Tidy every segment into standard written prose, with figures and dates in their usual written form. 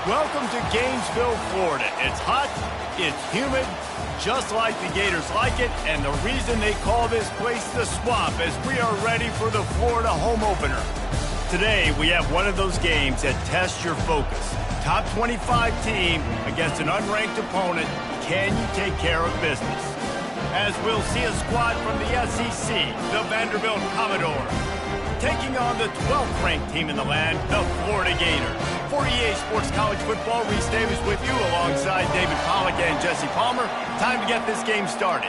Welcome to Gainesville, Florida. It's hot, it's humid, just like the Gators like it, and the reason they call this place the Swamp is we are ready for the Florida home opener. Today, we have one of those games that tests your focus. Top 25 team against an unranked opponent. Can you take care of business? As we'll see a squad from the SEC, the Vanderbilt Commodores, taking on the 12th ranked team in the land, the Florida Gators. For EA Sports College Football, Reese Davis with you alongside David Pollack and Jesse Palmer. Time to get this game started.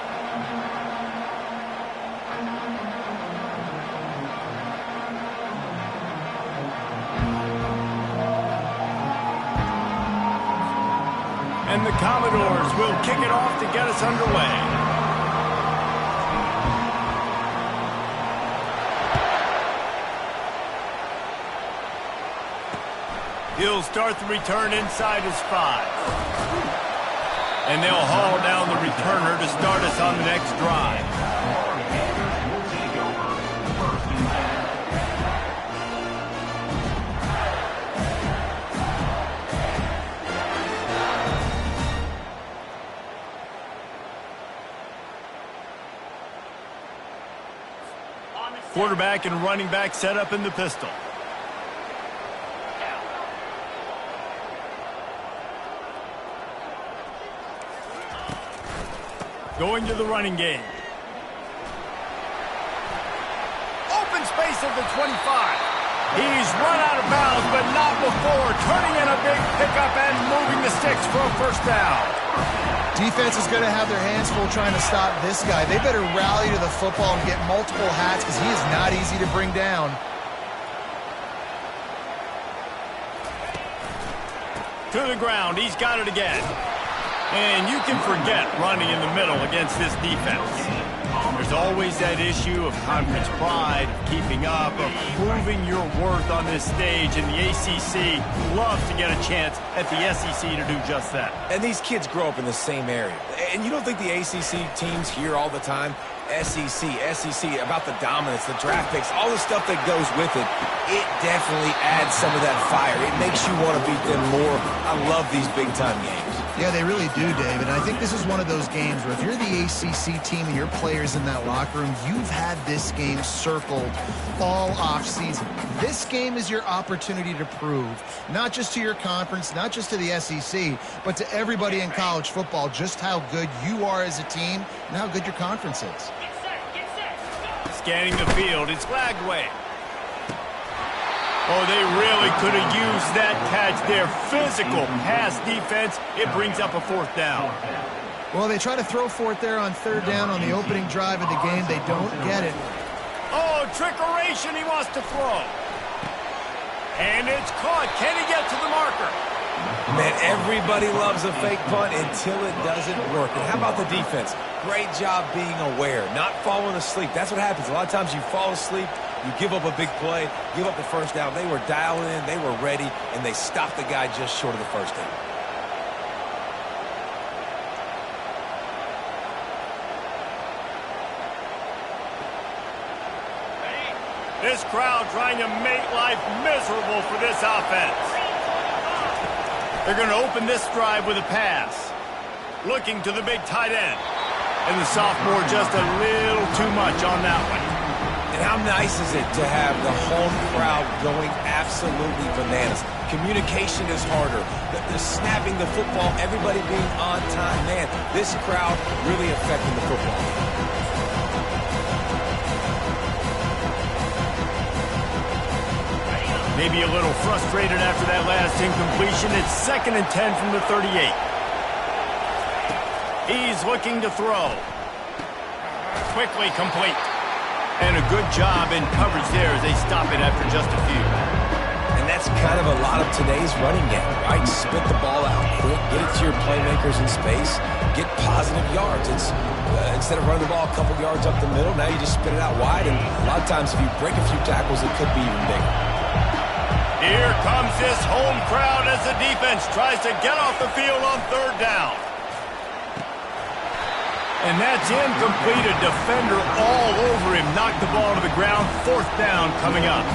And the Commodores will kick it off to get us underway. He'll start the return inside his 5. And they'll haul down the returner to start us on the next drive. Quarterback and running back set up in the pistol. Going to the running game. Open space at the 25. He's run out of bounds, but not before. Turning in a big pickup and moving the sticks for a first down. Defense is going to have their hands full trying to stop this guy. They better rally to the football and get multiple hats because he is not easy to bring down. To the ground. He's got it again. And you can forget running in the middle against this defense. There's always that issue of conference pride, of keeping up, of proving your worth on this stage, and the ACC loves to get a chance at the SEC to do just that. And these kids grow up in the same area. And you don't think the ACC teams hear all the time, SEC, about the dominance, the draft picks, all the stuff that goes with it. It definitely adds some of that fire. It makes you want to beat them more. I love these big-time games. Yeah, they really do, David. And I think this is one of those games where if you're the ACC team and your players in that locker room, you've had this game circled all offseason. This game is your opportunity to prove, not just to your conference, not just to the SEC, but to everybody in college football, just how good you are as a team and how good your conference is. Scanning the field, it's flagged away. Oh, they really could have used that catch there. Physical pass defense. It brings up a fourth down. Well, they try to throw for it there on third down on the opening drive of the game. They don't get it. Oh, trickeration. He wants to throw. And it's caught. Can he get to the marker? Man, everybody loves a fake punt until it doesn't work. And how about the defense? Great job being aware, not falling asleep. That's what happens. A lot of times you fall asleep, you give up a big play, give up the first down. They were dialed in, they were ready, and they stopped the guy just short of the first down. This crowd trying to make life miserable for this offense. They're going to open this drive with a pass. Looking to the big tight end. And the sophomore just a little too much on that one. And how nice is it to have the home crowd going absolutely bananas? Communication is harder. The snapping the football, everybody being on time. Man, this crowd really affecting the football. Maybe a little frustrated after that last incompletion. It's 2nd and 10 from the 38. He's looking to throw. Quickly complete. And a good job in coverage there as they stop it after just a few. And that's kind of a lot of today's running game, right? Spit the ball out quick, get it to your playmakers in space, get positive yards. It's instead of running the ball a couple yards up the middle, now you just spit it out wide. And a lot of times if you break a few tackles, it could be even bigger. Here comes this home crowd as the defense tries to get off the field on third down. And that's incomplete. A defender all over him. Knocked the ball to the ground. Fourth down coming up.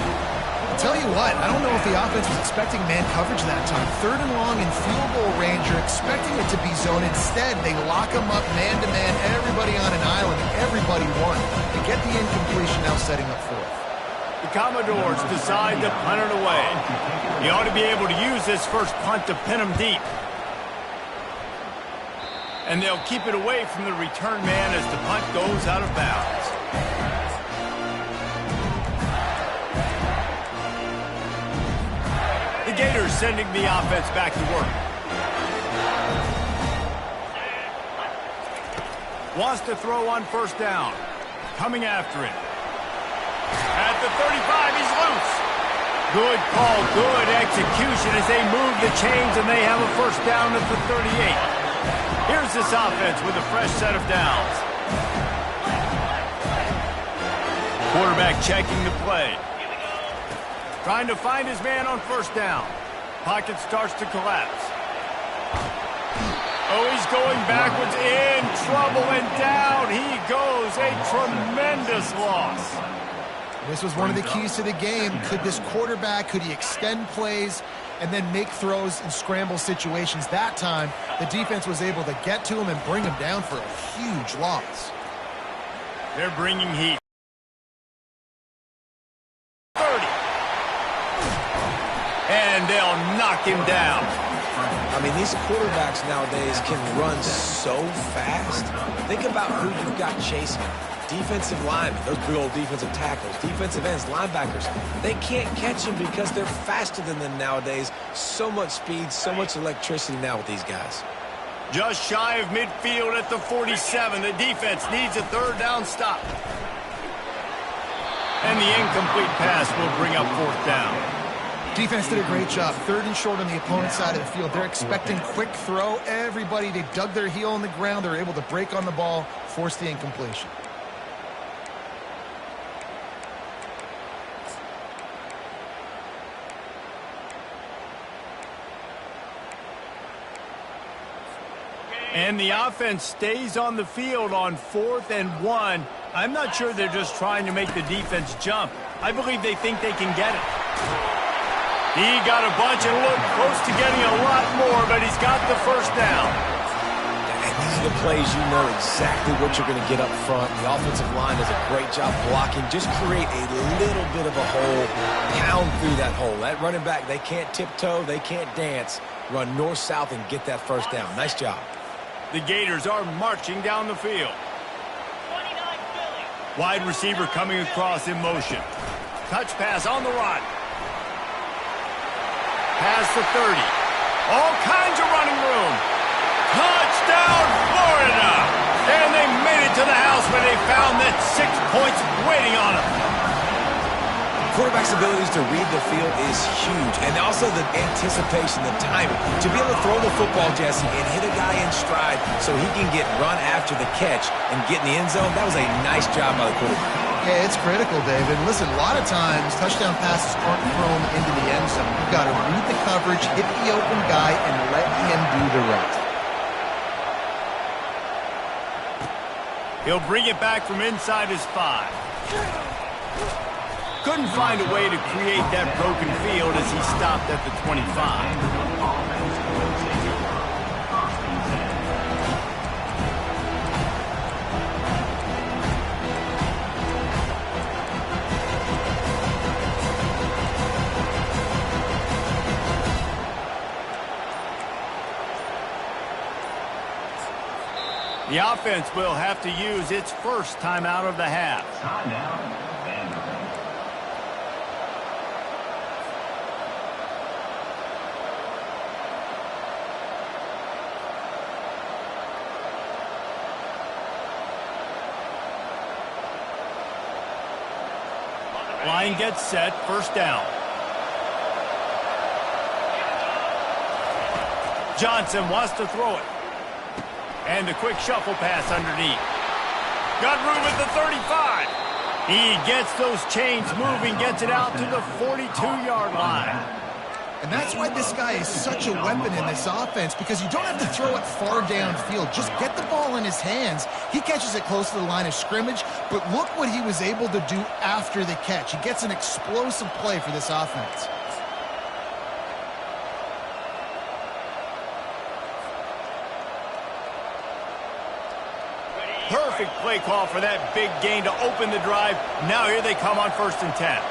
I'll tell you what, I don't know if the offense was expecting man coverage that time. 3rd and long in field goal range, you're expecting it to be zone. Instead, they lock them up man-to-man, everybody on an island, everybody won. They get the incompletion, now setting up 4th. The Commodores decide to punt it away. He ought to be able to use this first punt to pin them deep. And they'll keep it away from the return man as the punt goes out of bounds. The Gators sending the offense back to work. Wants to throw on 1st down. Coming after it. At the 35, he's loose. Good call, good execution as they move the chains and they have a 1st down at the 38. Here's this offense with a fresh set of downs. Quarterback checking the play. Trying to find his man on 1st down. Pocket starts to collapse. Oh, he's going backwards, in trouble, and down he goes. A tremendous loss. This was one of the keys to the game. Could this quarterback, could he extend plays and then make throws in scramble situations? That time, the defense was able to get to him and bring him down for a huge loss. They're bringing heat. 30. And they'll knock him down. I mean, these quarterbacks nowadays can run so fast. Think about who you've got chasing him. Defensive linemen, those big old defensive tackles, defensive ends, linebackers, they can't catch him because they're faster than them nowadays. So much speed, so much electricity now with these guys. Just shy of midfield at the 47. The defense needs a 3rd down stop. And the incomplete pass will bring up 4th down. Defense did a great job. 3rd and short on the opponent's side of the field. They're expecting quick throw. Everybody, they dug their heel on the ground. They're able to break on the ball, force the incompletion. And the offense stays on the field on 4th and 1. I'm not sure they're just trying to make the defense jump. I believe they think they can get it. He got a bunch and looked close to getting a lot more, but he's got the 1st down. And these are the plays you know exactly what you're going to get up front. The offensive line does a great job blocking. Just create a little bit of a hole, pound through that hole. That running back, they can't tiptoe, they can't dance. Run north-south and get that 1st down. Nice job. The Gators are marching down the field. Wide receiver coming across in motion. Touch pass on the run. Past the 30. All kinds of running room. Touchdown, Florida! And they made it to the house when they found that 6 points waiting on them. Quarterback's abilities to read the field is huge, and also the anticipation, the timing. To be able to throw the football, Jesse, and hit a guy in stride so he can get run after the catch and get in the end zone, that was a nice job by the quarterback. Yeah, it's critical, David. Listen, a lot of times, touchdown passes aren't thrown into the end zone. You've got to read the coverage, hit the open guy, and let him do the rest. He'll bring it back from inside his 5. Couldn't find a way to create that broken field as he stopped at the 25. The offense will have to use its first timeout of the half. Line gets set, 1st down. Johnson wants to throw it. And a quick shuffle pass underneath. Got room at the 35. He gets those chains moving, gets it out to the 42-yard line. And that's why this guy is such a weapon in this offense, because you don't have to throw it far downfield. Just get the ball in his hands. He catches it close to the line of scrimmage, but look what he was able to do after the catch. He gets an explosive play for this offense. Perfect play call for that big gain to open the drive. Now here they come on 1st and 10.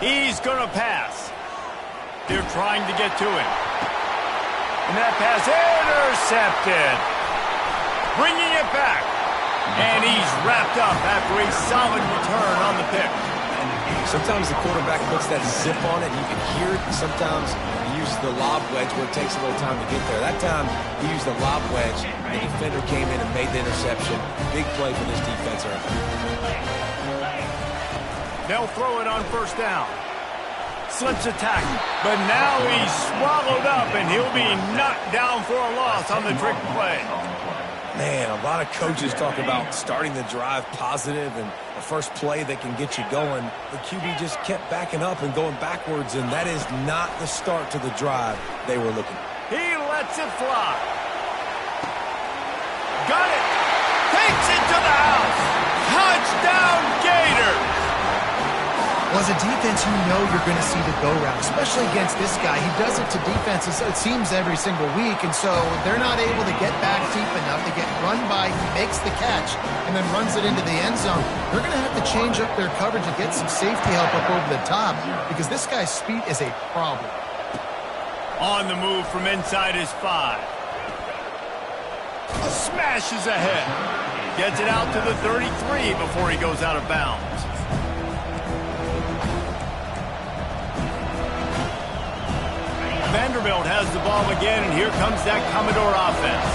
He's going to pass. They're trying to get to him. And that pass intercepted. Bringing it back. And he's wrapped up after a solid return on the pick. Sometimes the quarterback puts that zip on it. You can hear it. Sometimes he uses the lob wedge where it takes a little time to get there. That time he used the lob wedge. The defender came in and made the interception. Big play for this defense. They'll throw it on 1st down. Slips a tackle, but now he's swallowed up, and he'll be knocked down for a loss on the trick play. Man, a lot of coaches talk about starting the drive positive and the first play that can get you going. The QB just kept backing up and going backwards, and that is not the start to the drive they were looking for. He lets it fly. Got it. Takes it to the house. Touchdown, Gators. Well, as a defense, you know you're going to see the go route, especially against this guy. He does it to defenses, it seems, every single week, and so they're not able to get back deep enough. They get run by, he makes the catch, and then runs it into the end zone. They're going to have to change up their coverage and get some safety help up over the top, because this guy's speed is a problem. On the move from inside his 5. Smashes ahead. Gets it out to the 33 before he goes out of bounds. Vanderbilt has the ball again, and here comes that Commodore offense.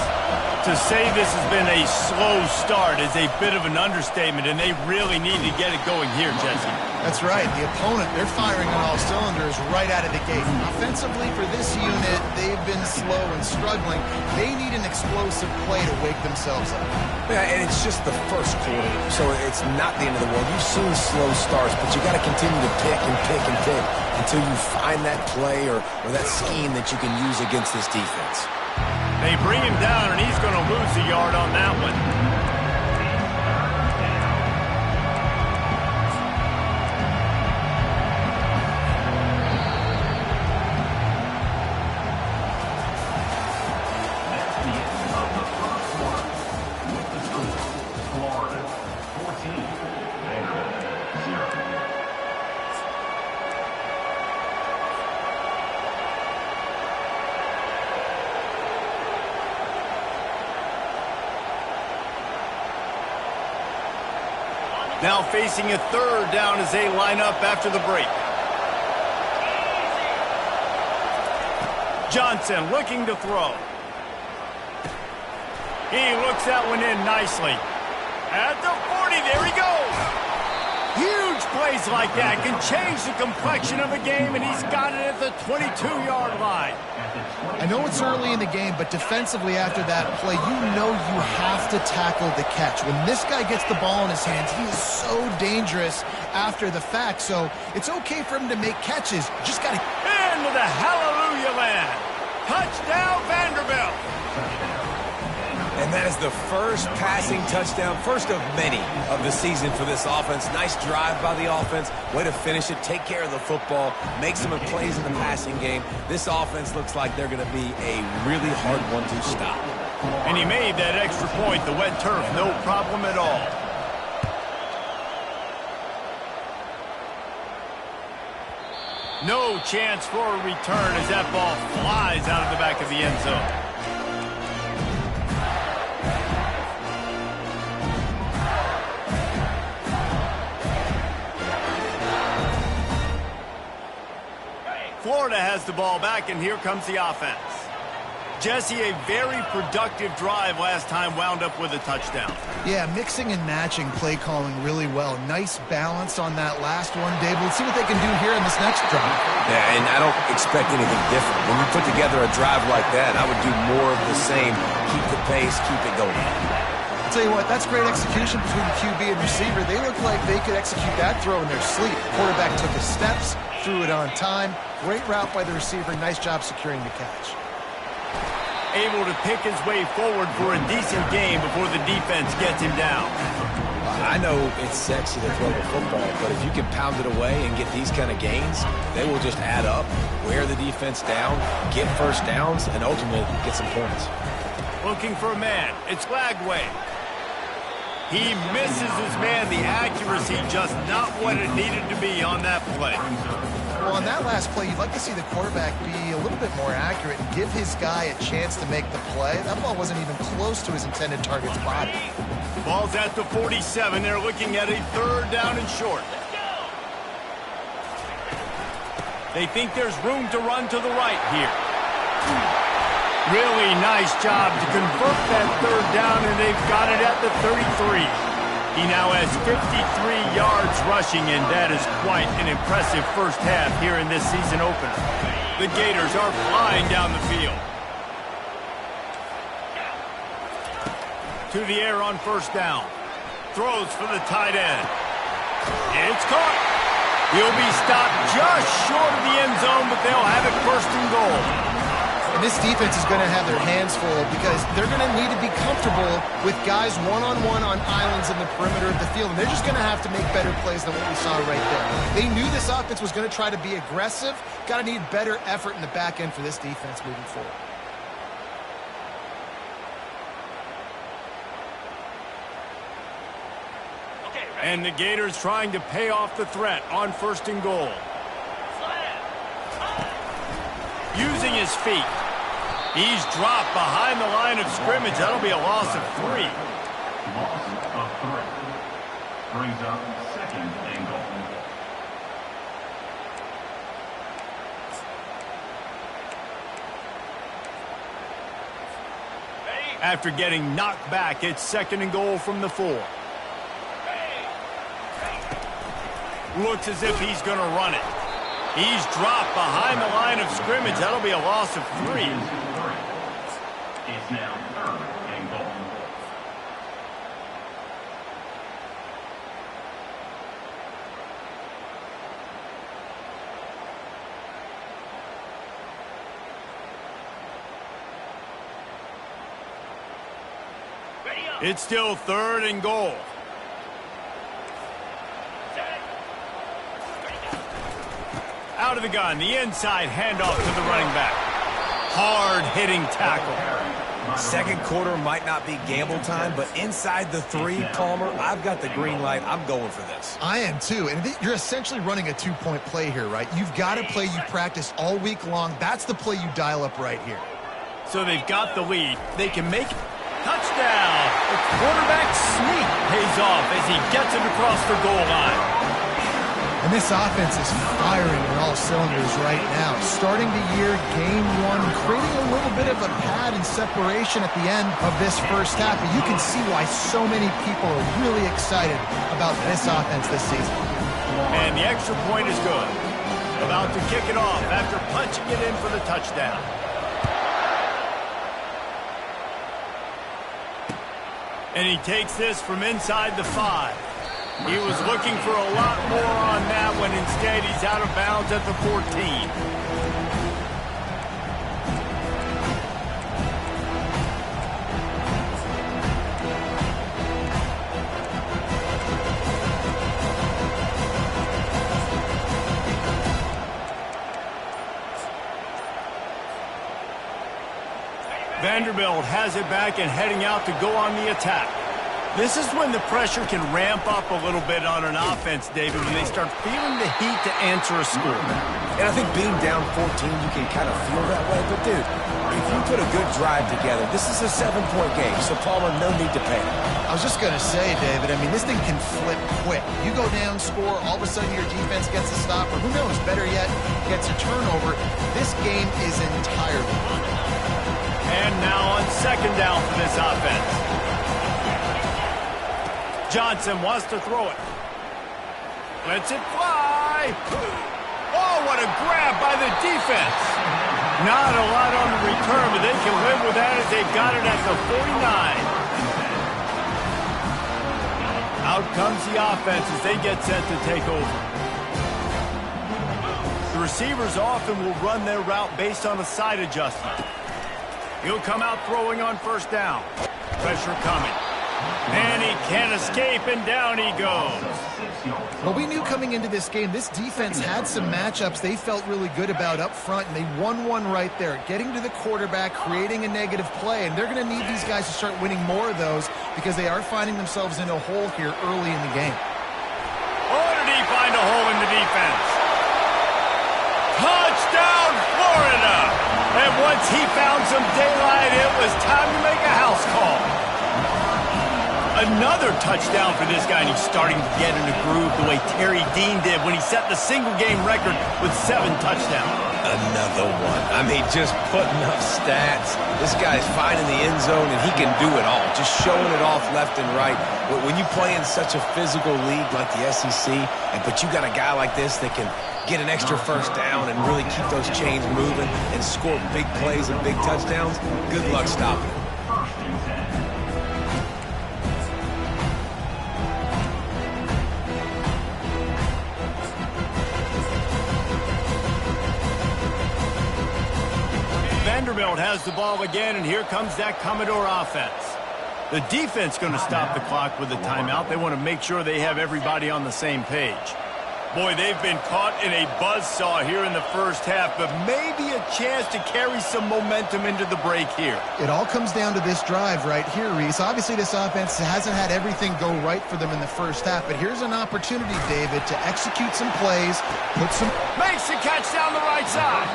To say this has been a slow start is a bit of an understatement, and they really need to get it going here, Jesse. That's right. The opponent, they're firing on all cylinders right out of the gate. Offensively for this unit, they've been slow and struggling. They need an explosive play to wake themselves up. Yeah, and it's just the first quarter, so it's not the end of the world. You've seen slow starts, but you got to continue to pick and pick and pick until you find that play or that scheme that you can use against this defense. They bring him down, and he's going to lose a yard on that one. Now facing a 3rd down as they line up after the break. Johnson looking to throw. He looks that one in nicely. At the 40, there he goes. Huge plays like that can change the complexion of a game, and he's got it at the 22-yard line. I know it's early in the game, but defensively after that play, you know you have to tackle the catch. When this guy gets the ball in his hands, he is so dangerous after the fact, so it's okay for him to make catches. Just got to... Into the hallelujah land. Touchdown, Vanderbilt. And that is the first passing touchdown, first of many of the season for this offense. Nice drive by the offense. Way to finish it, take care of the football, make some plays in the passing game. This offense looks like they're going to be a really hard one to stop. And he made that extra point, the wet turf, no problem at all. No chance for a return as that ball flies out of the back of the end zone. Florida has the ball back, and here comes the offense. Jesse, a very productive drive last time, wound up with a touchdown. Yeah, mixing and matching play calling really well. Nice balance on that last one, Dave. Let's see what they can do here in this next drive. Yeah, and I don't expect anything different. When you put together a drive like that, I would do more of the same. Keep the pace, keep it going. I'll tell you what, that's great execution between the QB and receiver. They look like they could execute that throw in their sleep. Quarterback took his steps, threw it on time. Great route by the receiver. Nice job securing the catch. Able to pick his way forward for a decent game before the defense gets him down. I know it's sexy to throw the football, but if you can pound it away and get these kind of gains, they will just add up, wear the defense down, get first downs, and ultimately get some points. Looking for a man. It's Lagway. He misses his man. The accuracy just not what it needed to be on that play. Well, on that last play, you'd like to see the quarterback be a little bit more accurate and give his guy a chance to make the play. That ball wasn't even close to his intended target's body. Ball's at the 47. They're looking at a 3rd down and short. They think there's room to run to the right here. Really nice job to convert that 3rd down, and they've got it at the 33. He now has 53 yards rushing, and that is quite an impressive first half here in this season opener. The Gators are flying down the field. To the air on 1st down. Throws for the tight end. It's caught. He'll be stopped just short of the end zone, but they'll have it 1st and goal. And this defense is going to have their hands full because they're going to need to be comfortable with guys one-on-one on islands in the perimeter of the field. And they're just going to have to make better plays than what we saw right there. They knew this offense was going to try to be aggressive. Got to need better effort in the back end for this defense moving forward. And the Gators trying to pay off the threat on 1st and goal. Using his feet. He's dropped behind the line of scrimmage. That'll be a loss of 3. Loss of 3. Brings up 2nd and goal. After getting knocked back, it's 2nd and goal from the 4. Looks as if he's going to run it. He's dropped behind the line of scrimmage. That'll be a loss of 3. It's now 3rd and goal. It's still 3rd and goal. Out of the gun, the inside handoff to the running back. Hard-hitting tackle. 2nd quarter might not be gamble time, but inside the 3, Palmer, I've got the green light. I'm going for this. I am too, and you're essentially running a 2-point play here, right? You've got a play you practice all week long. That's the play you dial up right here. So they've got the lead. They can make it. Touchdown! The quarterback sneak pays off as he gets it across the goal line. And this offense is firing on all cylinders right now. Starting the year, game 1, creating a little bit of a pad and separation at the end of this first half. But you can see why so many people are really excited about this offense this season. And the extra point is good. About to kick it off after punching it in for the touchdown. And he takes this from inside the 5. He was looking for a lot more on that when instead he's out of bounds at the 14. Vanderbilt has it back and heading out to go on the attack. This is when the pressure can ramp up a little bit on an offense, David, when they start feeling the heat to answer a score. And I think being down 14, you can kind of feel that way. But, dude, if you put a good drive together, this is a 7-point game, so Palmer, no need to panic. I was just going to say, David, I mean, this thing can flip quick. You go down, score, all of a sudden your defense gets a stop, or who knows, better yet, gets a turnover. This game is entirely on. And now on 2nd down for this offense. Johnson wants to throw it. Lets it fly. Oh, what a grab by the defense. Not a lot on the return, but they can live with that as they've got it at the 49. Out comes the offense as they get set to take over. The receivers often will run their route based on a side adjustment. He'll come out throwing on first down. Pressure coming. And he can't escape, and down he goes. Well, we knew coming into this game, this defense had some matchups they felt really good about up front, and they won one right there, getting to the quarterback, creating a negative play, and they're going to need these guys to start winning more of those because they are finding themselves in a hole here early in the game. Oh, did he find a hole in the defense? Touchdown, Florida! And once he found some daylight, it was time to make a house call. Another touchdown for this guy, and he's starting to get in a groove the way Terry Dean did when he set the single-game record with 7 touchdowns. Another one. I mean, just putting up stats. This guy's finding the end zone, and he can do it all. Just showing it off left and right. When you play in such a physical league like the SEC, but you got a guy like this that can get an extra first down and really keep those chains moving and score big plays and big touchdowns, good luck stopping him. Vanderbilt has the ball again, and here comes that Commodore offense. The defense going to stop the clock with a timeout. They want to make sure they have everybody on the same page. Boy, they've been caught in a buzzsaw here in the first half, but maybe a chance to carry some momentum into the break here. It all comes down to this drive right here, Reese. Obviously, this offense hasn't had everything go right for them in the first half, but here's an opportunity, David, to execute some plays, put some... Makes the catch down the right side.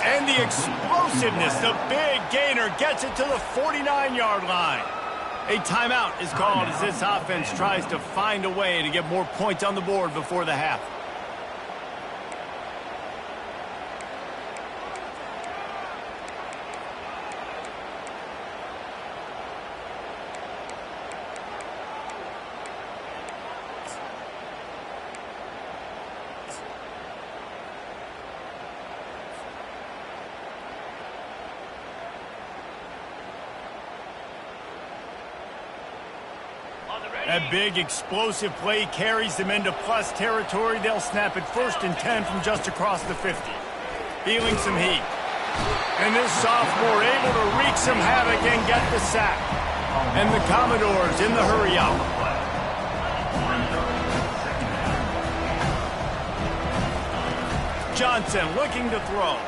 And the explosiveness, the big gainer, gets it to the 49-yard line. A timeout is called as this offense tries to find a way to get more points on the board before the half. That big explosive play carries them into plus territory. They'll snap it 1st and 10 from just across the 50. Feeling some heat. And this sophomore able to wreak some havoc and get the sack. And the Commodores in the hurry up. Johnson looking to throw.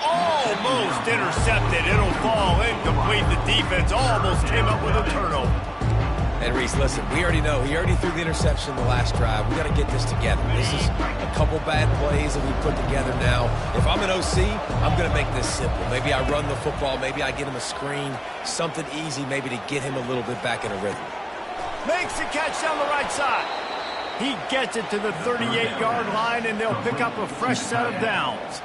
Almost intercepted. It'll fall incomplete. The defense almost came up with a turnover. And Reese, listen, we already know. He already threw the interception the last drive. We got to get this together. This is a couple bad plays that we put together now. If I'm an OC, I'm going to make this simple. Maybe I run the football. Maybe I get him a screen. Something easy maybe to get him a little bit back in a rhythm. Makes the catch down the right side. He gets it to the 38-yard line, and they'll pick up a fresh set of downs.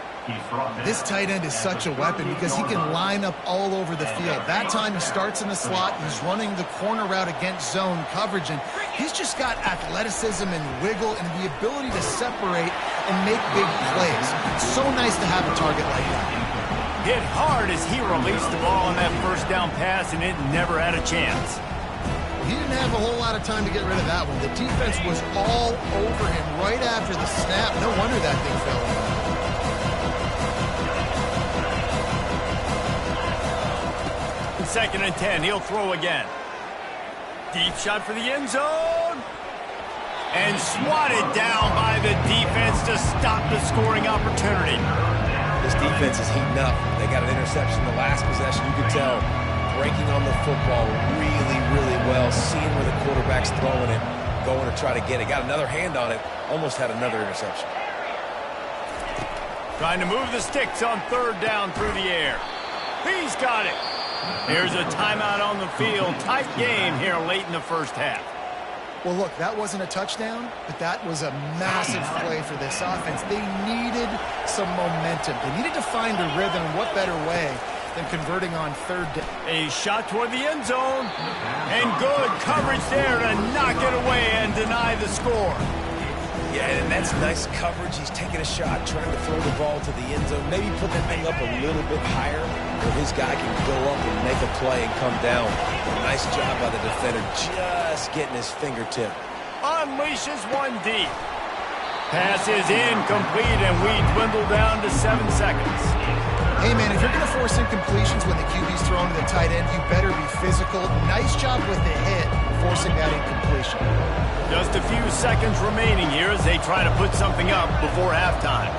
This tight end is such a weapon because he can line up all over the field. That time he starts in the slot, he's running the corner route against zone coverage, and he's just got athleticism and wiggle and the ability to separate and make big plays. It's so nice to have a target like that. Hit hard as he released the ball on that first down pass, and it never had a chance. He didn't have a whole lot of time to get rid of that one. The defense was all over him right after the snap. No wonder that thing fell in. 2nd and 10. He'll throw again. Deep shot for the end zone. And swatted down by the defense to stop the scoring opportunity. This defense is heating up. They got an interception the last possession. You could tell breaking on the football really, really well. Seeing where the quarterback's throwing it. Going to try to get it. Got another hand on it. Almost had another interception. Trying to move the sticks on 3rd down through the air. He's got it. Here's a timeout on the field. Tight game here late in the first half. Well, look, that wasn't a touchdown, but that was a massive play for this offense. They needed some momentum. They needed to find a rhythm, and what better way than converting on 3rd down. A shot toward the end zone, and good coverage there to knock it away and deny the score. Yeah, and that's nice coverage. He's taking a shot, trying to throw the ball to the end zone. Maybe put that thing up a little bit higher where his guy can go up and make a play and come down. A nice job by the defender just getting his fingertip. Unleashes one deep. Pass is incomplete, and we dwindle down to 7 seconds. Hey, man, if you're going to force incompletions when the QB's throwing to the tight end, you better be physical. Nice job with the hit, forcing that incompletion. Just a few seconds remaining here as they try to put something up before halftime.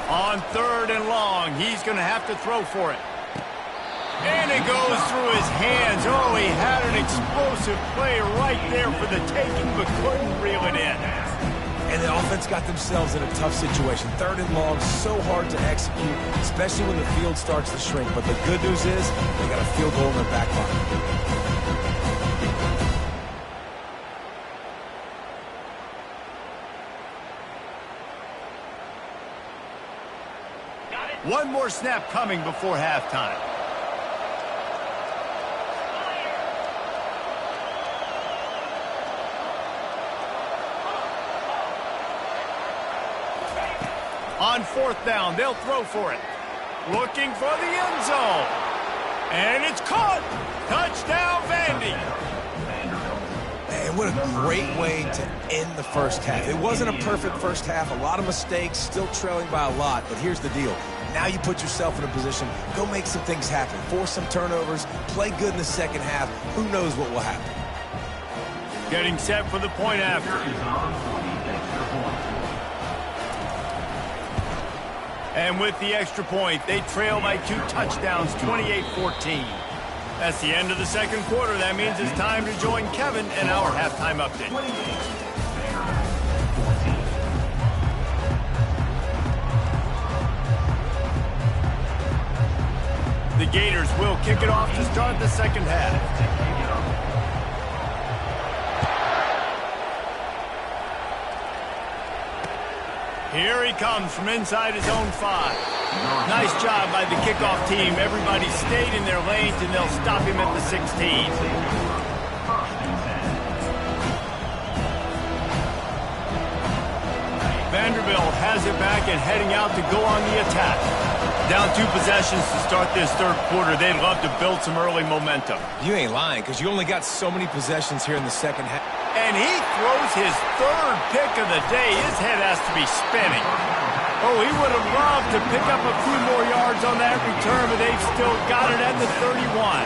On 3rd and long, he's going to have to throw for it. And it goes through his hands. Oh, he had an explosive play right there for the taking, but couldn't reel it in. And the offense got themselves in a tough situation. 3rd and long, so hard to execute, especially when the field starts to shrink. But the good news is they got a field goal in their back pocket. One more snap coming before halftime. On 4th down, they'll throw for it. Looking for the end zone. And it's caught. Touchdown, Vandy. And what a great way to end the first half. It wasn't a perfect first half. A lot of mistakes, still trailing by a lot. But here's the deal. Now you put yourself in a position, go make some things happen. Force some turnovers, play good in the second half. Who knows what will happen. Getting set for the point after. And with the extra point, they trail by 2 touchdowns, 28-14. That's the end of the second quarter. That means it's time to join Kevin in our halftime update. The Gators will kick it off to start the second half. Here he comes from inside his own 5. Nice job by the kickoff team. Everybody stayed in their lanes, and they'll stop him at the 16. Vanderbilt has it back and heading out to go on the attack. Down 2 possessions to start this third quarter. They'd love to build some early momentum. You ain't lying, because you only got so many possessions here in the second half. And he throws his 3rd pick of the day. His head has to be spinning. Oh, he would have loved to pick up a few more yards on that return, but they've still got it at the 31.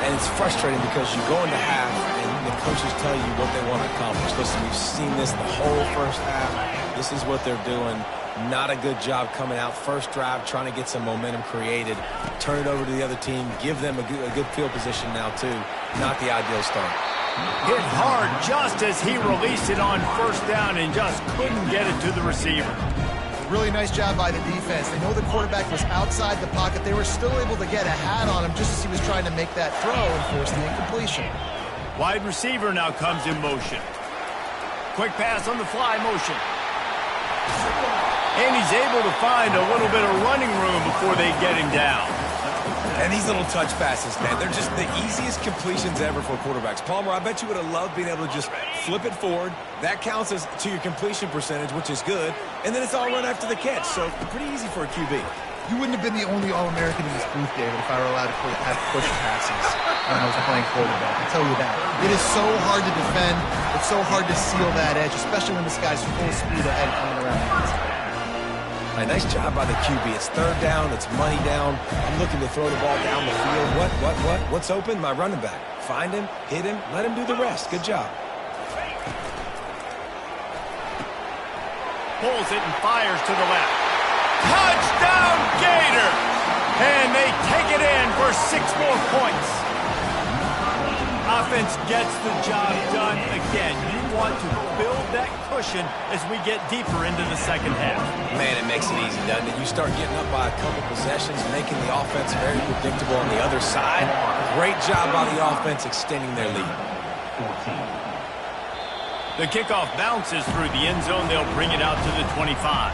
And it's frustrating because you go into half and the coaches tell you what they want to accomplish. Listen, we've seen this the whole first half. This is what they're doing. Not a good job coming out first drive, trying to get some momentum created. Turn it over to the other team. Give them a good field position now, too. Not the ideal start. Hit hard just as he released it on 1st down and just couldn't get it to the receiver. Really nice job by the defense. They know the quarterback was outside the pocket. They were still able to get a hat on him just as he was trying to make that throw and force the incompletion. Wide receiver now comes in motion. Quick pass on the fly motion. And he's able to find a little bit of running room before they get him down. And these little touch passes, man, they're just the easiest completions ever for quarterbacks. Palmer, I bet you would have loved being able to just flip it forward. That counts as to your completion percentage, which is good. And then it's all run after the catch, so pretty easy for a QB. You wouldn't have been the only All-American in this booth, David, if I were allowed to have push passes when I was playing quarterback. I'll tell you that. It is so hard to defend. It's so hard to seal that edge, especially when this guy's full speed ahead coming around the outside. A nice job by the QB. It's 3rd down. It's money down. I'm looking to throw the ball down the field. What's open? My running back. Find him, hit him, let him do the rest. Good job. Pulls it and fires to the left. Touchdown, Gator! And they take it in for 6 more points. Offense gets the job done again. You want to build that cushion as we get deeper into the second half. Man, it makes it easy, doesn't it? You start getting up by a couple possessions, making the offense very predictable on the other side. Great job by the offense extending their lead. The kickoff bounces through the end zone. They'll bring it out to the 25.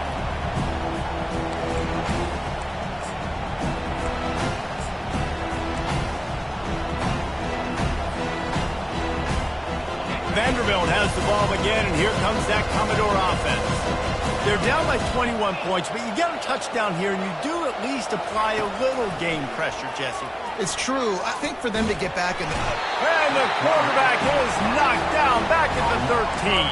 Vanderbilt has the ball again, and here comes that Commodore offense. They're down by 21 points, but you get a touchdown here, and you do at least apply a little game pressure, Jesse. It's true. I think for them to get back in And the quarterback is knocked down back at the 13.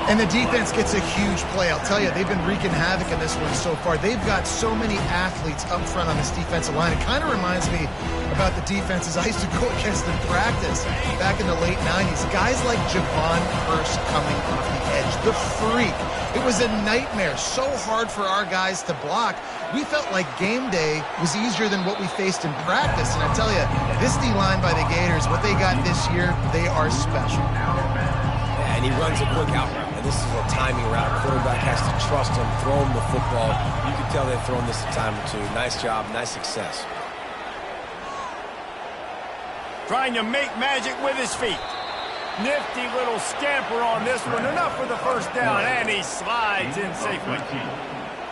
And the defense gets a huge play. I'll tell you, they've been wreaking havoc in this one so far. They've got so many athletes up front on this defensive line. It kind of reminds me about the defenses I used to go against in practice back in the late 90s. Guys like Javon Curse coming off the edge, the freak. It was a nightmare. So hard for our guys to block. We felt like game day was easier than what we faced in practice. And I tell you, this D-line by the Gators, what they got this year, they are special. And he runs a quick out route. And this is a timing route. Quarterback has to trust him, throw him the football. You can tell they've thrown this a time or two. Nice job, nice success. Trying to make magic with his feet. Nifty little scamper on this one. Enough for the first down, and he slides in safely.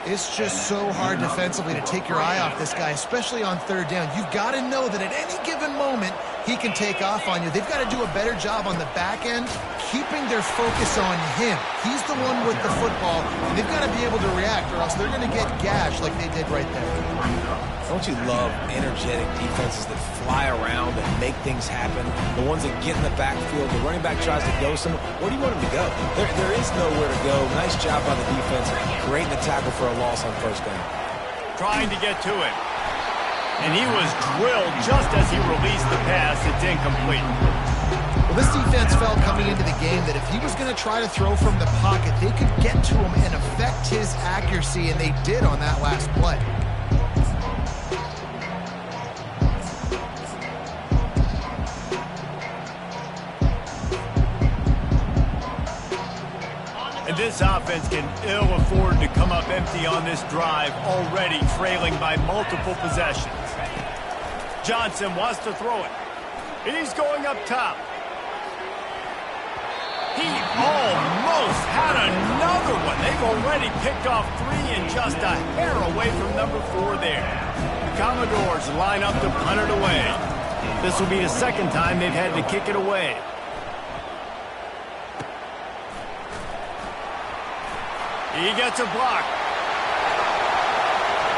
It's just so hard defensively to take your eye off this guy, especially on third down. You've got to know that at any given moment, he can take off on you. They've got to do a better job on the back end, keeping their focus on him. He's the one with the football, and they've got to be able to react, or else they're going to get gashed like they did right there. Don't you love energetic defenses that fly around and make things happen? The ones that get in the backfield, the running back tries to go somewhere. Where do you want him to go? There is nowhere to go. Nice job by the defense, creating the tackle for a loss on first down. Trying to get to it. And he was drilled just as he released the pass. It's incomplete. Well, this defense felt coming into the game that if he was going to try to throw from the pocket, they could get to him and affect his accuracy, and they did on that last play. And this offense can ill afford to come up empty on this drive, already trailing by multiple possessions. Johnson wants to throw it. He's going up top. He almost had another one. They've already picked off 3 and just a hair away from number 4 there. The Commodores line up to punt it away. This will be the second time they've had to kick it away. He gets a block.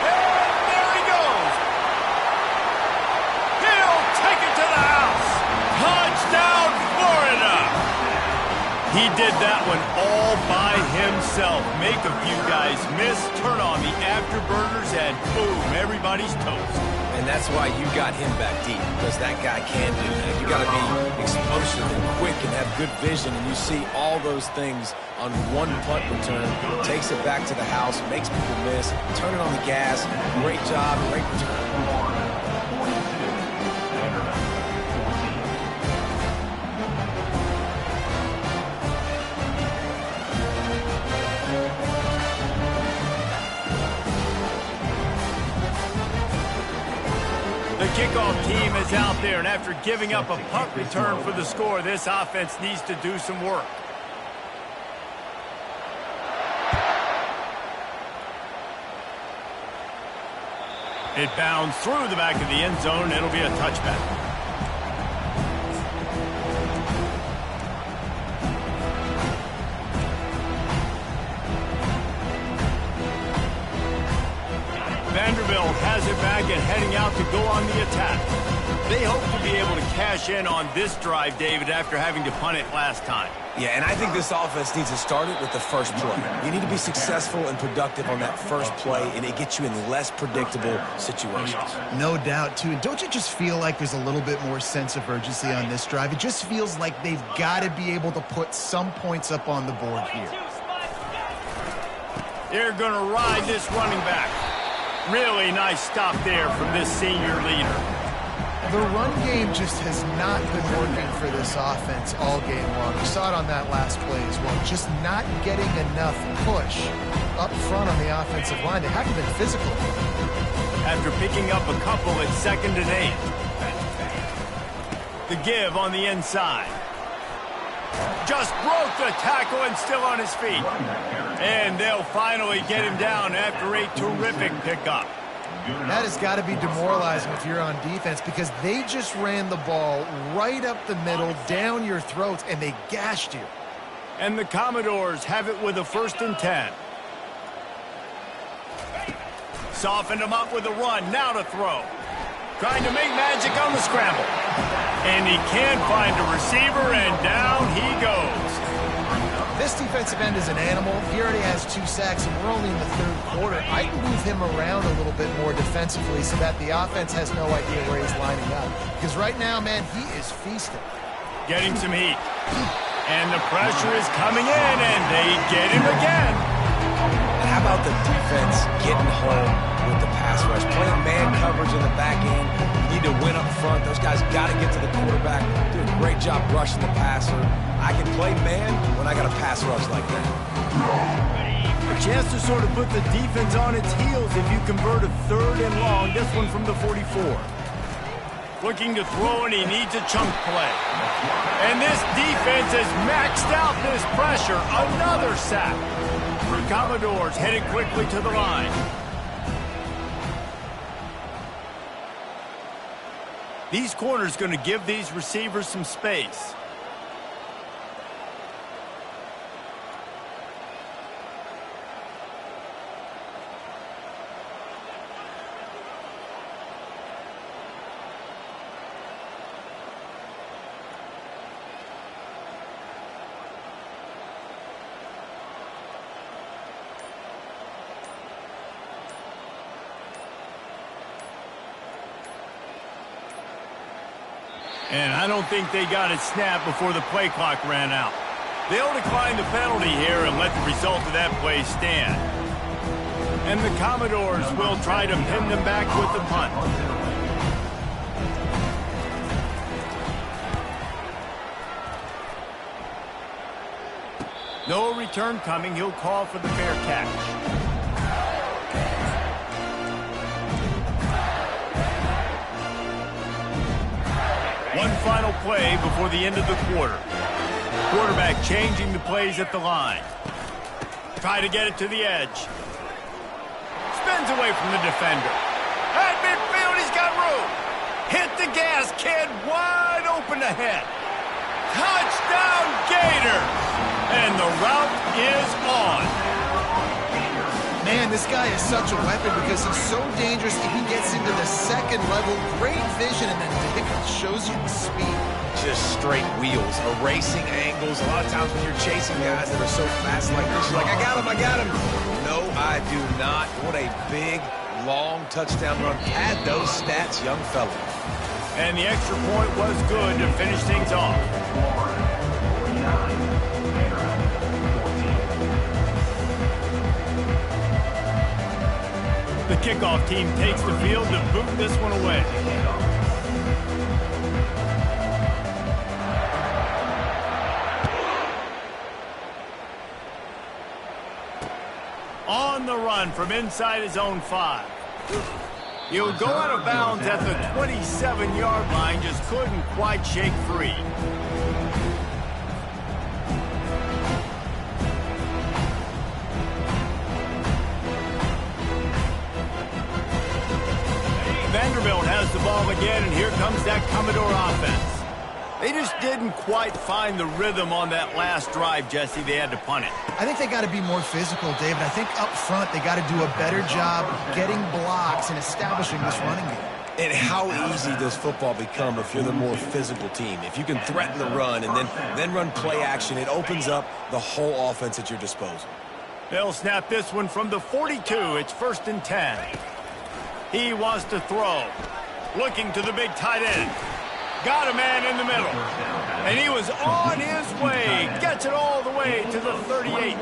And there he goes. He'll take it to the house. Touchdown, Florida. He did that one all by himself. Make a few guys miss, turn on the afterburners, and boom, everybody's toast. And that's why you got him back deep, because that guy can do that. You got to be explosive and quick and have good vision, and you see all those things on one punt return. Takes it back to the house, makes people miss, turn it on the gas. Great job, great return. The kickoff team is out there, and after giving up a punt return for the score, this offense needs to do some work. It bounds through the back of the end zone. It'll be a touchback. Vanderbilt has it back and heading out to go on the attack. They hope to be able to cash in on this drive, David, after having to punt it last time. Yeah, and I think this offense needs to start it with the first play. You need to be successful and productive on that first play, and it gets you in less predictable situations. No doubt, too. And don't you just feel like there's a little bit more sense of urgency on this drive? It just feels like they've got to be able to put some points up on the board here. They're going to ride this running back. Really nice stop there from this senior leader. The run game just has not been working for this offense all game long. You saw it on that last play as well. Just not getting enough push up front on the offensive line. They haven't been physical. After picking up a couple at 2nd and 8. The give on the inside. Just broke the tackle and still on his feet. And they'll finally get him down after a terrific pickup. That has got to be demoralizing if you're on defense because they just ran the ball right up the middle, down your throats, and they gashed you. And the Commodores have it with a 1st and 10. Softened him up with a run, now to throw. Trying to make magic on the scramble. And he can't find a receiver, and down he goes. This defensive end is an animal. He already has 2 sacks, and we're only in the 3rd quarter. I'd move him around a little bit more defensively so that the offense has no idea where he's lining up. Because right now, man, he is feasting. Getting some heat. And the pressure is coming in, and they get him again. How about the defense getting home with the pass rush? Playing man coverage in the back end. You need to win up front. Those guys got to get to the quarterback. Do a great job rushing the passer. I can play man when I got a pass rush like that. A chance to sort of put the defense on its heels if you convert a 3rd and long. This one from the 44. Looking to throw, and he needs a chunk play. And this defense has maxed out this pressure. Another sack. The Commodores headed quickly to the line. These corners going to give these receivers some space. And I don't think they got it snapped before the play clock ran out. They'll decline the penalty here and let the result of that play stand. And the Commodores will try to pin them back with the punt. No return coming. He'll call for the fair catch. One final play before the end of the quarter. Quarterback changing the plays at the line. Try to get it to the edge. Spins away from the defender. At midfield, he's got room. Hit the gas, kid. Wide open ahead. Touchdown, Gators! And the route is on. Man, this guy is such a weapon because he's so dangerous. If he gets into the 2nd level, great vision, and then Dick shows you the speed. Just straight wheels, erasing angles. A lot of times when you're chasing guys that are so fast like this, you're like, I got him. No, I do not. What a big, long touchdown run. Add those stats, young fella. And the extra point was good to finish things off. The kickoff team takes the field to boot this one away. On the run from inside his own 5. He'll go out of bounds at the 27-yard line, just couldn't quite shake free. Vanderbilt has the ball again, and here comes that Commodore offense. They just didn't quite find the rhythm on that last drive, Jesse. They had to punt it. I think they got to be more physical, David. I think up front they got to do a better job getting blocks and establishing this running game. And how easy does football become if you're the more physical team? If you can threaten the run and then run play action, it opens up the whole offense at your disposal. They'll snap this one from the 42. It's 1st and 10. He wants to throw. Looking to the big tight end. Got a man in the middle. And he was on his way. Gets it all the way to the 38.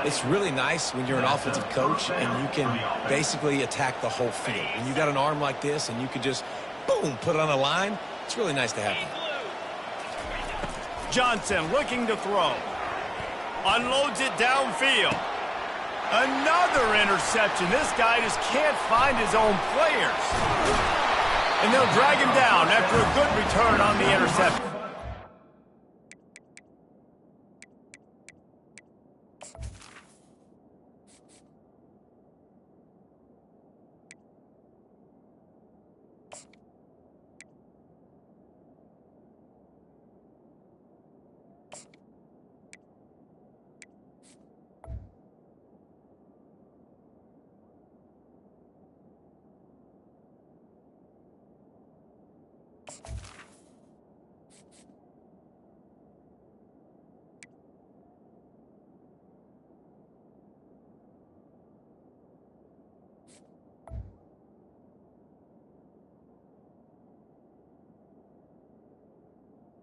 It's really nice when you're an offensive coach and you can basically attack the whole field. When you got an arm like this and you can just, boom, put it on a line, it's really nice to have him. Johnson looking to throw. Unloads it downfield. Another interception. This guy just can't find his own players. And they'll drag him down after a good return on the interception.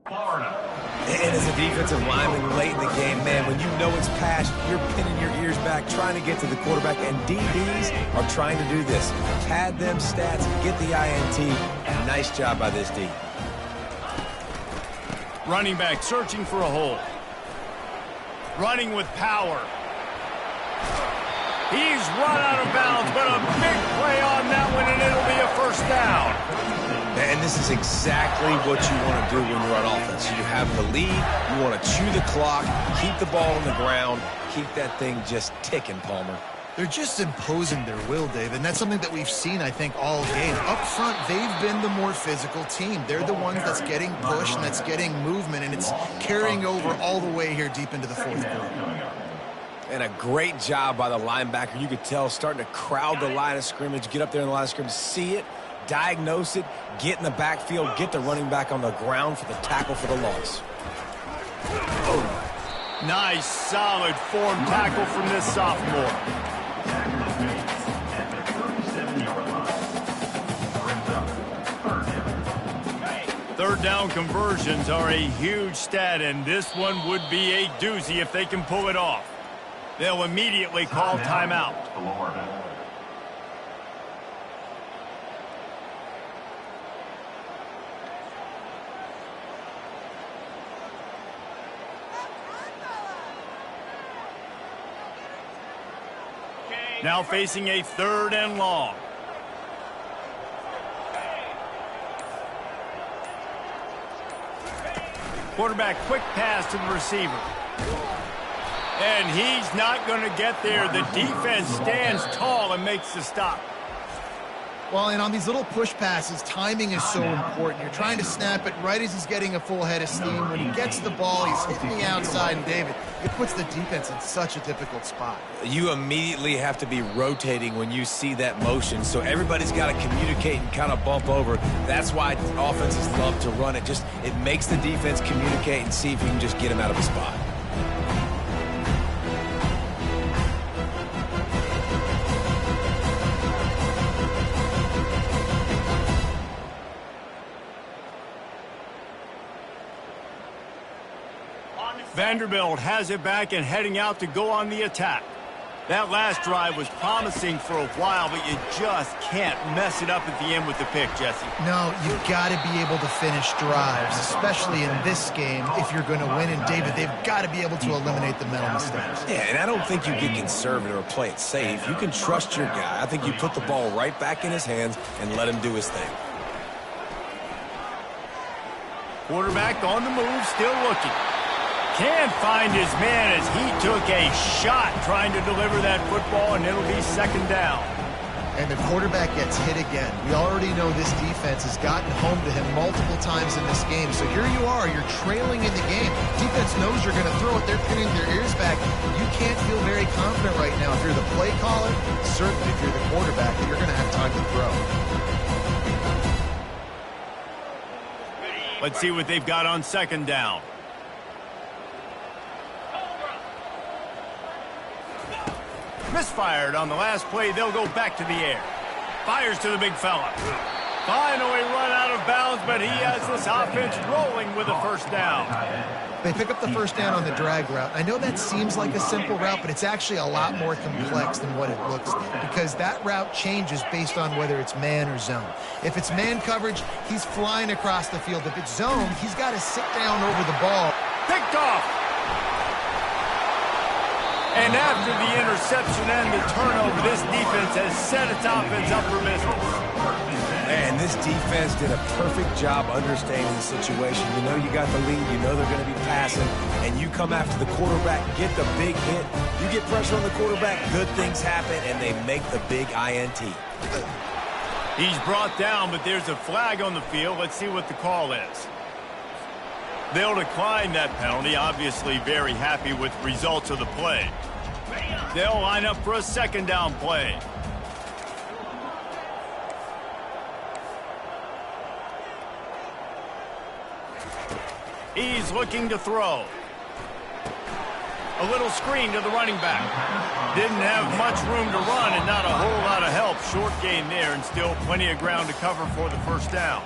Florida. And as a defensive lineman late in the game, man, when you know it's pass, you're pinning your ears back, trying to get to the quarterback, and DBs are trying to do this. Pad them stats, get the INT. Nice job by this D. Running back searching for a hole. Running with power. He's run out of bounds, but a big play on that one, and it'll be a first down. And this is exactly what you want to do when you're on offense. You have the lead, you want to chew the clock, keep the ball on the ground, keep that thing just ticking, Palmer. They're just imposing their will, David, and that's something that we've seen, I think, all game. Up front, they've been the more physical team. They're the ones that's getting pushed and that's getting movement, and it's carrying over all the way here deep into the fourth quarter. And a great job by the linebacker. You could tell starting to crowd the line of scrimmage, get up there in the line of scrimmage, see it, diagnose it, get in the backfield, get the running back on the ground for the tackle for the loss. Nice, solid form tackle from this sophomore. Third down conversions are a huge stat, and this one would be a doozy if they can pull it off. They'll immediately call timeout. Now facing a third and long. Quarterback quick pass to the receiver. And he's not going to get there. The defense stands tall and makes the stop. Well, and on these little push passes, timing is so important. You're trying to snap it right as he's getting a full head of steam. When he gets the ball, he's hitting the outside, and David, it puts the defense in such a difficult spot. You immediately have to be rotating when you see that motion, so everybody's got to communicate and kind of bump over. That's why offenses love to run it. It makes the defense communicate and see if you can just get him out of a spot. Vanderbilt has it back and heading out to go on the attack. That last drive was promising for a while, but you just can't mess it up at the end with the pick, Jesse. No, you've got to be able to finish drives, especially in this game if you're going to win. And, David, they've got to be able to eliminate the mental mistakes. Yeah, and I don't think you get conservative or play it safe. You can trust your guy. I think you put the ball right back in his hands and let him do his thing. Quarterback on the move, still looking. Can't find his man as he took a shot trying to deliver that football, and it'll be second down. And the quarterback gets hit again. We already know this defense has gotten home to him multiple times in this game. So here you are, you're trailing in the game. Defense knows you're going to throw it. They're pinning their ears back. You can't feel very confident right now. If you're the play caller, certainly if you're the quarterback, that you're going to have time to throw. Let's see what they've got on second down. Misfired on the last play. They'll go back to the air. Fires to the big fella. Finally run out of bounds, but he has this offense rolling with a first down. They pick up the first down on the drag route. I know that seems like a simple route, but it's actually a lot more complex than what it looks like, because that route changes based on whether it's man or zone. If it's man coverage, he's flying across the field. If it's zone, he's got to sit down over the ball. Picked off. And after the interception and the turnover, this defense has set its offense up for business. And this defense did a perfect job understanding the situation. You know you got the lead, you know they're going to be passing, and you come after the quarterback, get the big hit. You get pressure on the quarterback, good things happen, and they make the big INT. He's brought down, but there's a flag on the field. Let's see what the call is. They'll decline that penalty, obviously very happy with the results of the play. They'll line up for a second down play. He's looking to throw. A little screen to the running back. Didn't have much room to run and not a whole lot of help. Short gain there and still plenty of ground to cover for the first down.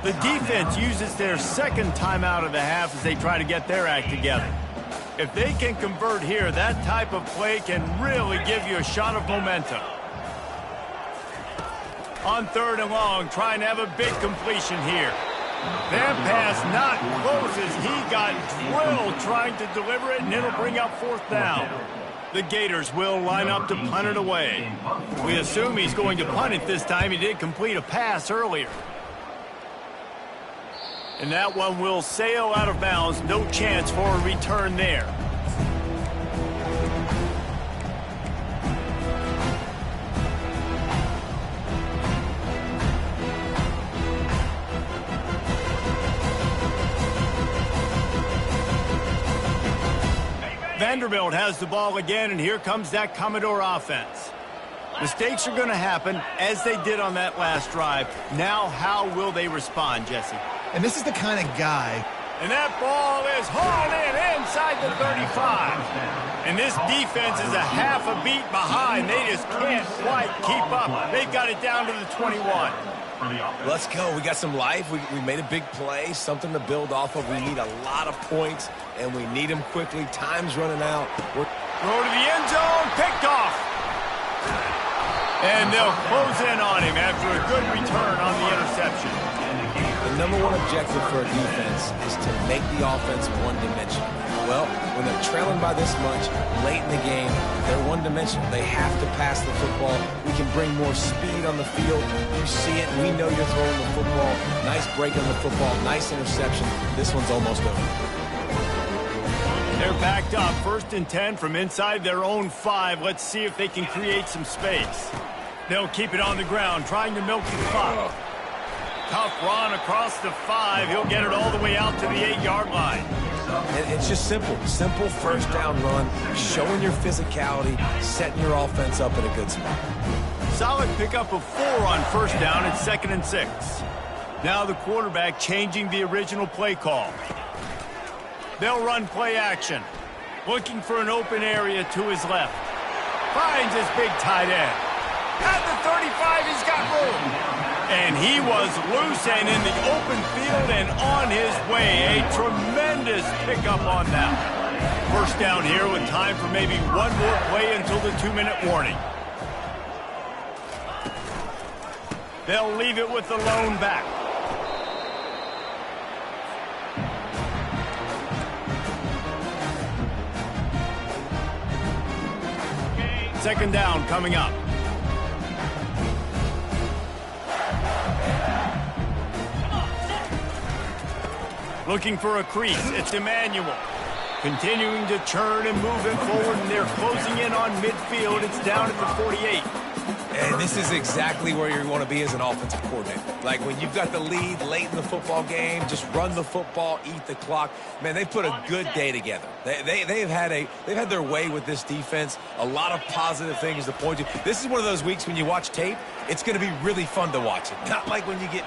The defense uses their second timeout of the half as they try to get their act together. If they can convert here, that type of play can really give you a shot of momentum. On 3rd and long, trying to have a big completion here. That pass not close as he got drilled trying to deliver it, and it'll bring up 4th down. The Gators will line up to punt it away. We assume he's going to punt it this time. He did complete a pass earlier. And that one will sail out of bounds. No chance for a return there. Vanderbilt has the ball again, and here comes that Commodore offense. Mistakes are going to happen, as they did on that last drive. Now, how will they respond, Jesse? And this is the kind of guy. And that ball is hauled in inside the 35. And this defense is a half a beat behind. They just can't quite keep up. They've got it down to the 21. Let's go. We got some life. We made a big play, something to build off of. We need a lot of points, and we need them quickly. Time's running out. Throw to the end zone, picked off. And they'll close in on him after a good return on the interception. The #1 objective for a defense is to make the offense one-dimensional. Well, when they're trailing by this much late in the game, they're one-dimensional. They have to pass the football. We can bring more speed on the field. You see it. We know you're throwing the football. Nice break on the football. Nice interception. This one's almost over. They're backed up. 1st and 10 from inside their own 5. Let's see if they can create some space. They'll keep it on the ground, trying to milk the clock. Tough run across the 5. He'll get it all the way out to the 8-yard line. And it's just simple. Simple 1st down run, showing your physicality, setting your offense up in a good spot. Solid pickup of 4 on 1st down and 2nd and 6. Now the quarterback changing the original play call. They'll run play action. Looking for an open area to his left. Finds his big tight end. At the 35, he's got room. And he was loose and in the open field and on his way. A tremendous pickup on that. 1st down here with time for maybe one more play until the 2-minute warning. They'll leave it with the lone back. Second down coming up. Looking for a crease. It's Emmanuel. Continuing to churn and move it forward, and they're closing in on midfield. It's down at the 48. And this is exactly where you want to be as an offensive coordinator. Like when you've got the lead late in the football game, just run the football, eat the clock. Man, they've put a good day together. They've had their way with this defense. A lot of positive things to point to. This is one of those weeks when you watch tape, it's going to be really fun to watch it. Not like when you get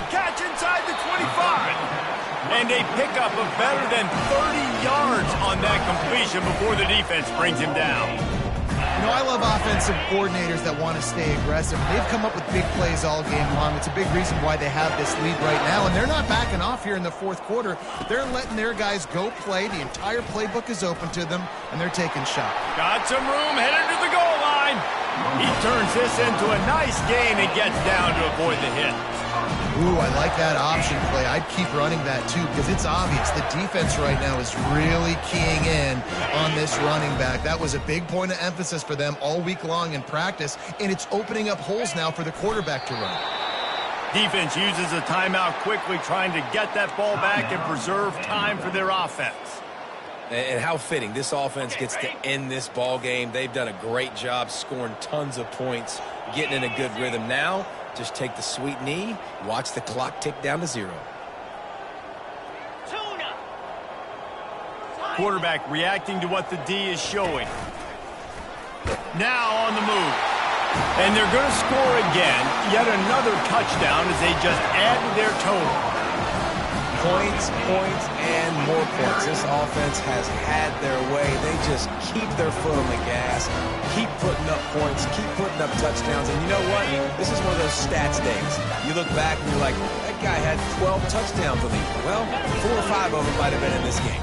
catch inside the 25. And a pickup of better than 30 yards on that completion before the defense brings him down. You know, I love offensive coordinators that want to stay aggressive. They've come up with big plays all game long. It's a big reason why they have this lead right now, and they're not backing off here in the 4th quarter. They're letting their guys go play. The entire playbook is open to them, and they're taking shots. Got some room, headed to the goal line. He turns this into a nice gain and gets down to avoid the hit. Ooh, I like that option play. I'd keep running that too because it's obvious the defense right now is really keying in on this running back. That was a big point of emphasis for them all week long in practice, and it's opening up holes now for the quarterback to run. Defense uses a timeout quickly, trying to get that ball back and preserve time for their offense. And how fitting. This offense gets to end this ball game. They've done a great job scoring tons of points, getting in a good rhythm. Now, just take the sweet knee, watch the clock tick down to 0. Quarterback reacting to what the D is showing. Now on the move. And they're going to score again. Yet another touchdown as they just add to their total. Points, points, and more points. This offense has had their way. They just keep their foot on the gas, keep putting up points, keep putting up touchdowns. And you know what? This is one of those stats days. You look back and you're like, that guy had 12 touchdowns on the year. Well, 4 or 5 of them might have been in this game.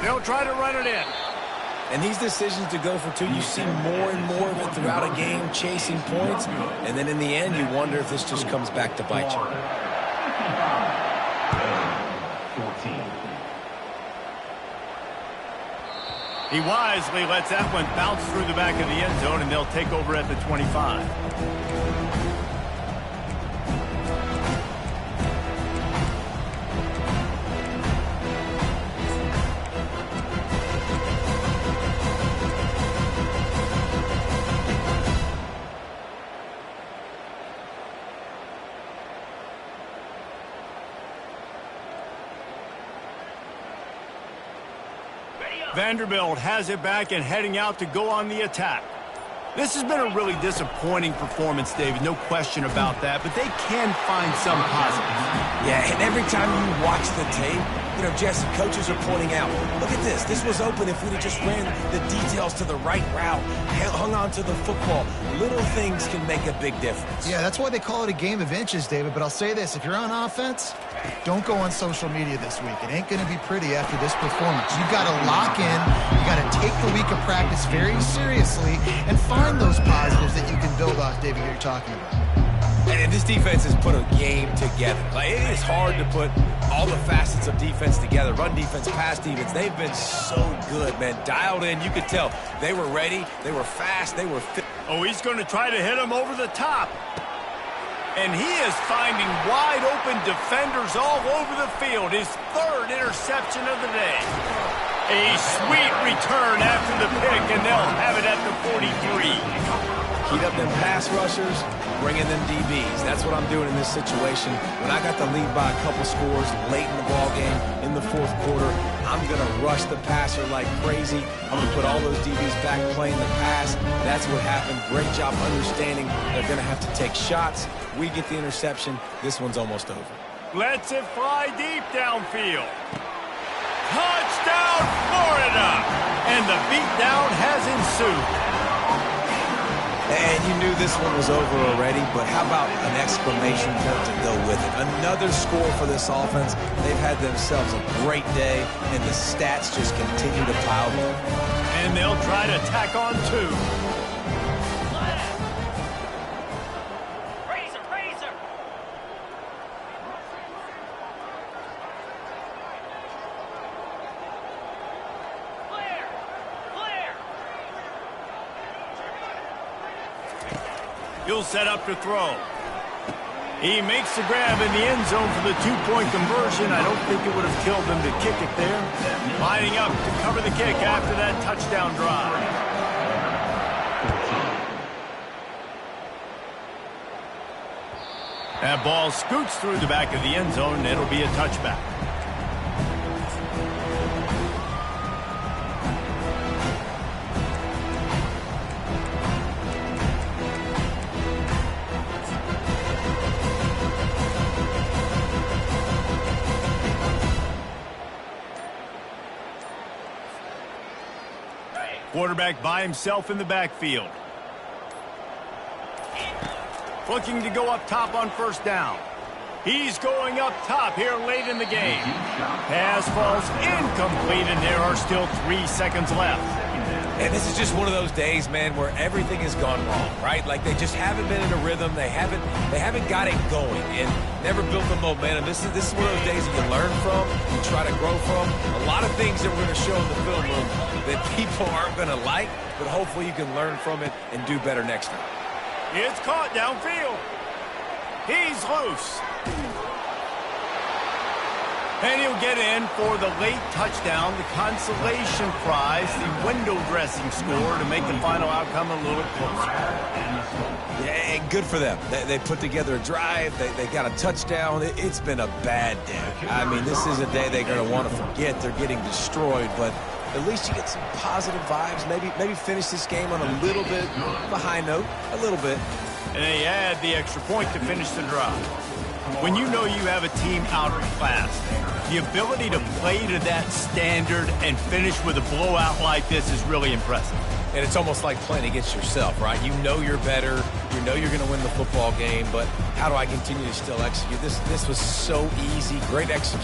They'll try to run it in. And these decisions to go for 2, you see more and more of it throughout a game, chasing points. And then in the end, you wonder if this just comes back to bite you. 14. He wisely lets that one bounce through the back of the end zone, and they'll take over at the 25. Vanderbilt has it back and heading out to go on the attack. This has been a really disappointing performance, David, no question about that, but they can find some positives. Yeah, and every time you watch the tape, you know, Jesse, coaches are pointing out, look at this. This was open if we'd have just ran the details to the right route, hung on to the football. Little things can make a big difference. Yeah, that's why they call it a game of inches, David. But I'll say this, if you're on offense, don't go on social media this week. It ain't going to be pretty after this performance. You've got to lock in. You got to take the week of practice very seriously and find those positives that you can build off, David, you're talking about. And this defense has put a game together. Like, it is hard to put all the facets of defense together. Run defense, pass defense. They've been so good, man. Dialed in. You could tell they were ready. They were fast. They were fit. Oh, he's going to try to hit him over the top. And he is finding wide open defenders all over the field. His 3rd interception of the day. A sweet return after the pick, and they'll have it at the 43. Heat up them pass rushers, bring in them DBs. That's what I'm doing in this situation. When I got the lead by a couple scores late in the ball game, in the 4th quarter, I'm going to rush the passer like crazy. I'm going to put all those DBs back playing the pass. That's what happened. Great job understanding they're going to have to take shots. We get the interception. This one's almost over. Lets it fly deep downfield. Touchdown, Florida! And the beatdown has ensued. And you knew this one was over already, but how about an exclamation point to go with it? Another score for this offense. They've had themselves a great day, and the stats just continue to pile up. And they'll try to tack on 2. He'll set up to throw. He makes the grab in the end zone for the 2-point conversion. I don't think it would have killed him to kick it there. Lining up to cover the kick after that touchdown drive. That ball scoots through the back of the end zone, and it'll be a touchback. Quarterback by himself in the backfield. Looking to go up top on 1st down. He's going up top here late in the game. Pass falls incomplete, and there are still 3 seconds left. And this is just one of those days, man, where everything has gone wrong, right? Like they just haven't been in a rhythm. They haven't got it going and never built the momentum. This is one of those days that you learn from, you try to grow from. A lot of things that we're going to show in the film room that people aren't going to like, but hopefully you can learn from it and do better next time. It's caught downfield. He's loose. And he'll get in for the late touchdown, the consolation prize, the window dressing score to make the final outcome a little closer. Yeah, and good for them. They put together a drive. They got a touchdown. It's been a bad day. I mean, this is a day they're going to want to forget. They're getting destroyed, but at least you get some positive vibes. Maybe finish this game on a little bit of a high note, a little bit. And they add the extra point to finish the drive. When you know you have a team outclassed, the ability to play to that standard and finish with a blowout like this is really impressive. And it's almost like playing against yourself, right? You know you're better. You know you're going to win the football game, but how do I continue to still execute? This was so easy. Great execution.